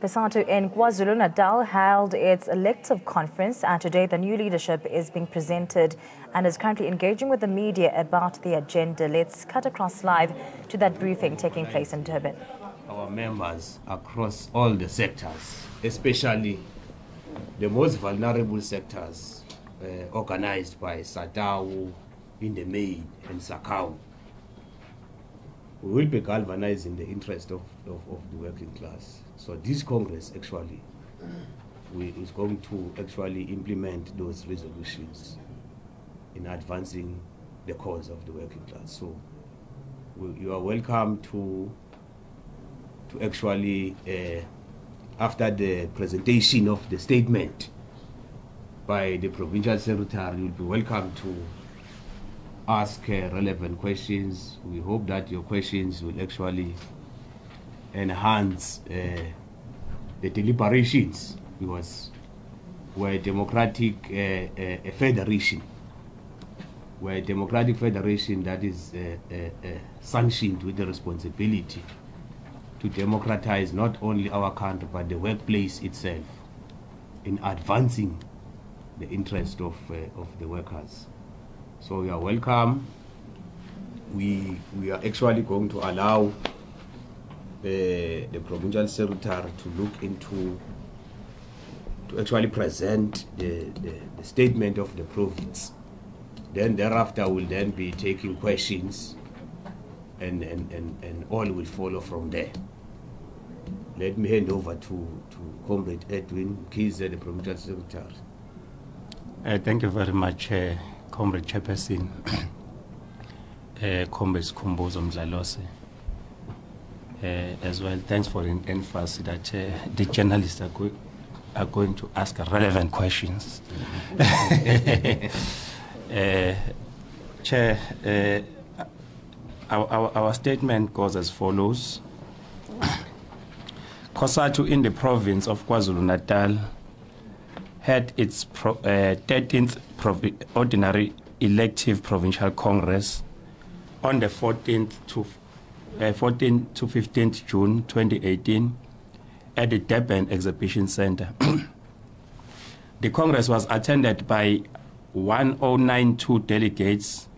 Cosatu in KwaZulu-Natal held its elective conference, and today the new leadership is being presented and is currently engaging with the media about the agenda. Let's cut across live to that briefing taking place in Durban. Our members across all the sectors, especially the most vulnerable sectors organized by Sadao, in the Maid and Sakau. We will be galvanizing the interest of the working class. So this Congress actually is going to actually implement those resolutions in advancing the cause of the working class. So you are welcome to actually, after the presentation of the statement by the provincial secretary, you'll be welcome to ask relevant questions. We hope that your questions will actually enhance the deliberations, because we're a democratic federation. We're a democratic federation that is sanctioned with the responsibility to democratize not only our country but the workplace itself in advancing the interest of the workers. So you are welcome. We are actually going to allow the provincial secretary to look into, to actually present the statement of the province. Then thereafter we'll then be taking questions and all will follow from there. Let me hand over to Comrade Edwin Kize, the provincial secretary. Thank you very much, Comrade Chairperson, Comrade Kumbuzo Mdlalose. As well, thanks for the emphasis that the journalists are going to ask relevant questions. Chair, our statement goes as follows. Cosatu in the province of KwaZulu-Natal had its 13th ordinary elective provincial congress on the 14th to 15th June 2018 at the Durban Exhibition Center. The congress was attended by 1092 delegates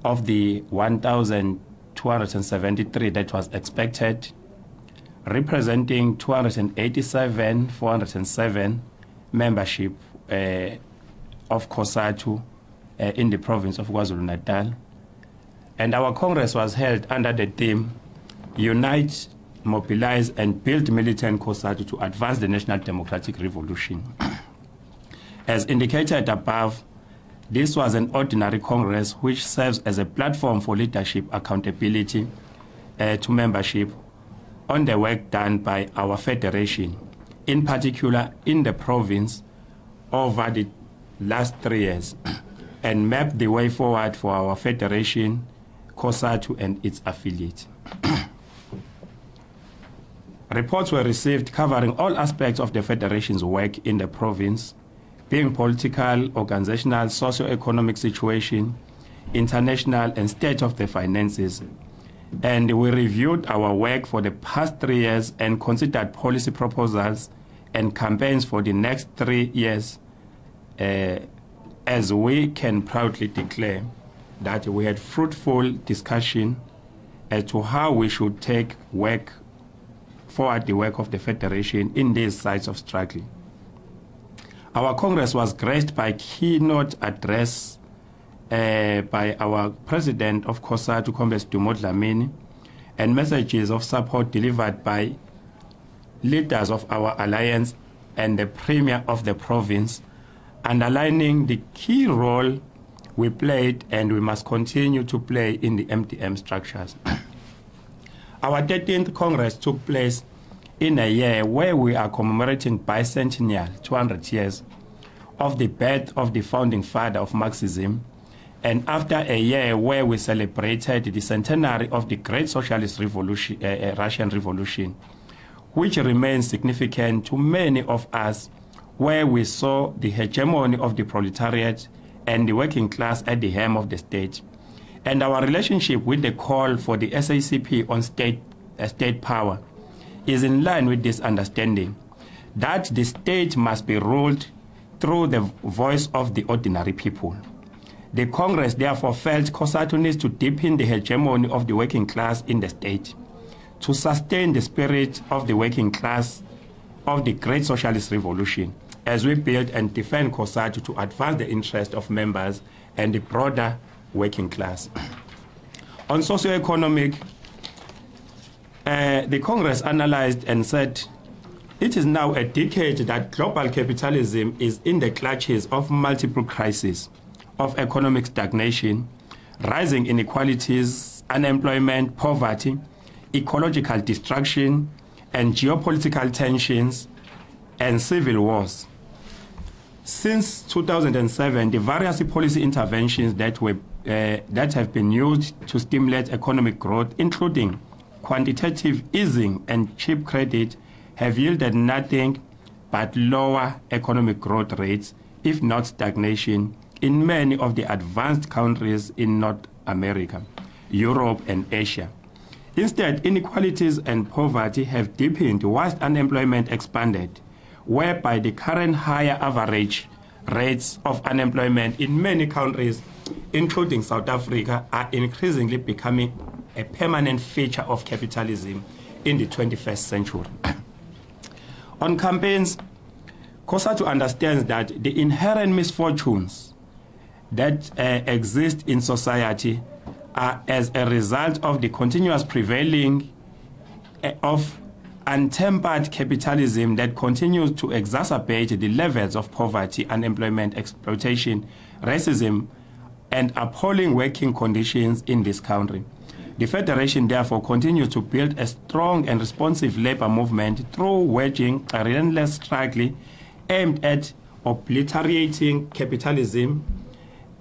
of the 1,273 that was expected, representing 287,407 membership of Cosatu in the province of KwaZulu-Natal. And our Congress was held under the theme, Unite, Mobilize and Build Militant Cosatu to Advance the National Democratic Revolution. As indicated above, this was an ordinary Congress which serves as a platform for leadership accountability to membership on the work done by our federation, in particular in the province over the last 3 years, and map the way forward for our federation, Cosatu and its affiliates. Reports were received covering all aspects of the federation's work in the province, being political, organizational, socio-economic situation, international and state of the finances. And we reviewed our work for the past 3 years and considered policy proposals and campaigns for the next 3 years, as we can proudly declare that we had fruitful discussion as to how we should take work forward, the work of the federation in these sites of struggle. Our Congress was graced by a keynote address by our president of Cosatu, Comrade Dumo Dlamini, and messages of support delivered by leaders of our alliance and the premier of the province, underlining the key role we played and we must continue to play in the MDM structures. Our 13th Congress took place in a year where we are commemorating bicentennial, 200 years, of the birth of the founding father of Marxism, and after a year where we celebrated the centenary of the Great Socialist Revolution, Russian Revolution, which remains significant to many of us, where we saw the hegemony of the proletariat and the working class at the helm of the state, and our relationship with the call for the SACP on state power is in line with this understanding that the state must be ruled through the voice of the ordinary people. The Congress therefore felt Cosatu needs to deepen the hegemony of the working class in the state, to sustain the spirit of the working class of the Great Socialist Revolution, as we build and defend Cosatu to advance the interest of members and the broader working class. On socio-economic, the Congress analyzed and said, it is now a decade that global capitalism is in the clutches of multiple crises of economic stagnation, rising inequalities, unemployment, poverty, ecological destruction, and geopolitical tensions and civil wars. Since 2007, the various policy interventions that have been used to stimulate economic growth, including quantitative easing and cheap credit, have yielded nothing but lower economic growth rates, if not stagnation, in many of the advanced countries in North America, Europe, and Asia. Instead, inequalities and poverty have deepened whilst unemployment expanded, whereby the current higher average rates of unemployment in many countries, including South Africa, are increasingly becoming a permanent feature of capitalism in the 21st century. On campaigns, Cosatu understands that the inherent misfortunes that exist in society are as a result of the continuous prevailing of untempered capitalism that continues to exacerbate the levels of poverty, unemployment, exploitation, racism, and appalling working conditions in this country. The Federation therefore continues to build a strong and responsive labor movement through waging a relentless struggle aimed at obliterating capitalism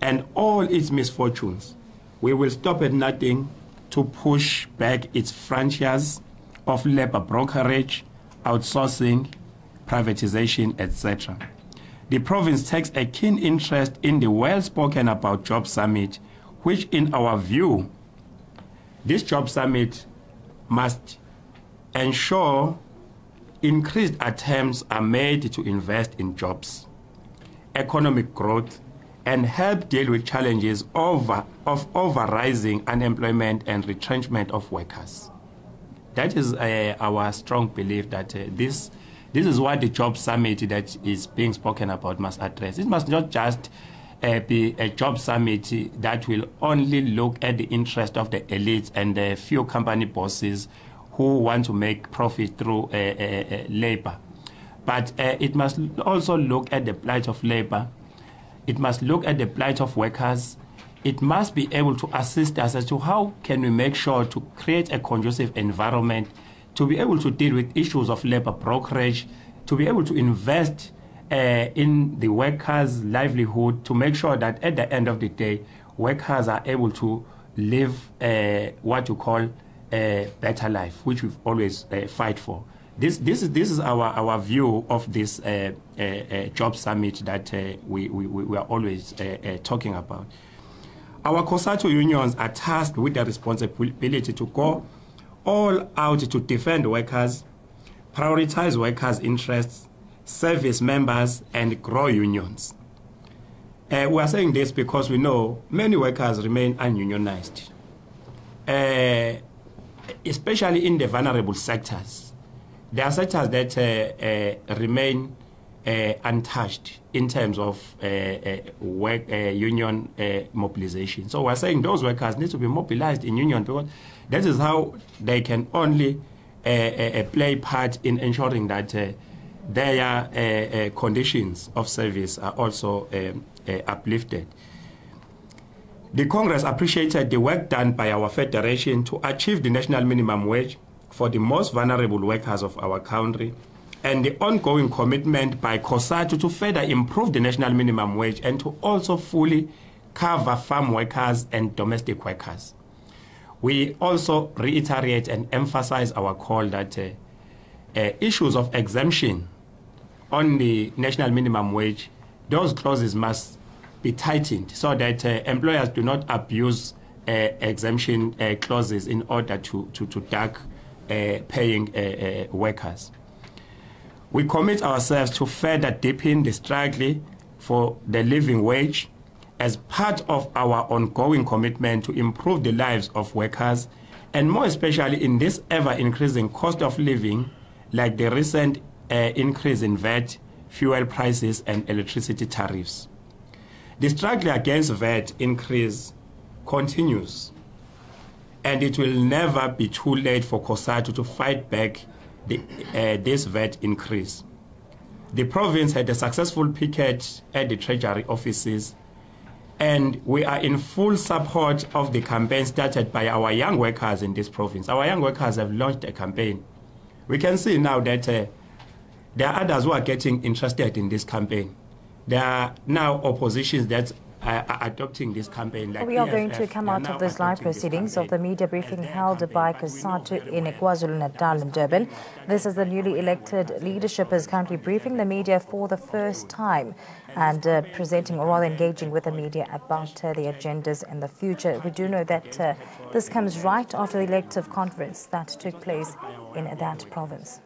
and all its misfortunes. We will stop at nothing to push back its frontiers of labor brokerage, outsourcing, privatization, etc. The province takes a keen interest in the well-spoken about Job Summit, which in our view, this Job Summit must ensure increased attempts are made to invest in jobs, economic growth, and help deal with challenges of rising unemployment and retrenchment of workers. That is our strong belief that this is what the Job Summit that is being spoken about must address. It must not just be a job summit that will only look at the interest of the elites and the few company bosses who want to make profit through labor. But it must also look at the plight of labor. It must look at the plight of workers. It must be able to assist us as to how can we make sure to create a conducive environment to be able to deal with issues of labor brokerage, to be able to invest in the workers' livelihood, to make sure that at the end of the day, workers are able to live what you call a better life, which we've always fight for. This is our view of this job summit that we are always talking about. Our Cosatu unions are tasked with the responsibility to go all out to defend workers, prioritize workers' interests, service members, and grow unions. We are saying this because we know many workers remain ununionized, especially in the vulnerable sectors. There are sectors that remain untouched in terms of union mobilization. So we are saying those workers need to be mobilized in union because that is how they can only play part in ensuring that their conditions of service are also uplifted. The Congress appreciated the work done by our Federation to achieve the national minimum wage for the most vulnerable workers of our country, and the ongoing commitment by Cosatu to further improve the national minimum wage and to also fully cover farm workers and domestic workers. We also reiterate and emphasize our call that issues of exemption on the national minimum wage, those clauses must be tightened so that employers do not abuse exemption clauses in order to duck paying workers. We commit ourselves to further deepen the struggle for the living wage as part of our ongoing commitment to improve the lives of workers, and more especially in this ever-increasing cost of living, like the recent increase in VAT, fuel prices, and electricity tariffs. The struggle against VAT increase continues, and it will never be too late for Cosatu to fight back this VAT increase. The province had a successful picket at the Treasury offices, and we are in full support of the campaign started by our young workers in this province. Our young workers have launched a campaign. We can see now that there are others who are getting interested in this campaign. There are now oppositions that are adopting this campaign. Like we are going to come out of this live proceedings of the media briefing held by Cosatu in Kwazulu-Natal in Durban. This is the newly elected leadership is currently briefing the media for the first time and presenting or rather engaging with the media about the agendas in the future. We do know that this comes right after the elective conference that took place in that province.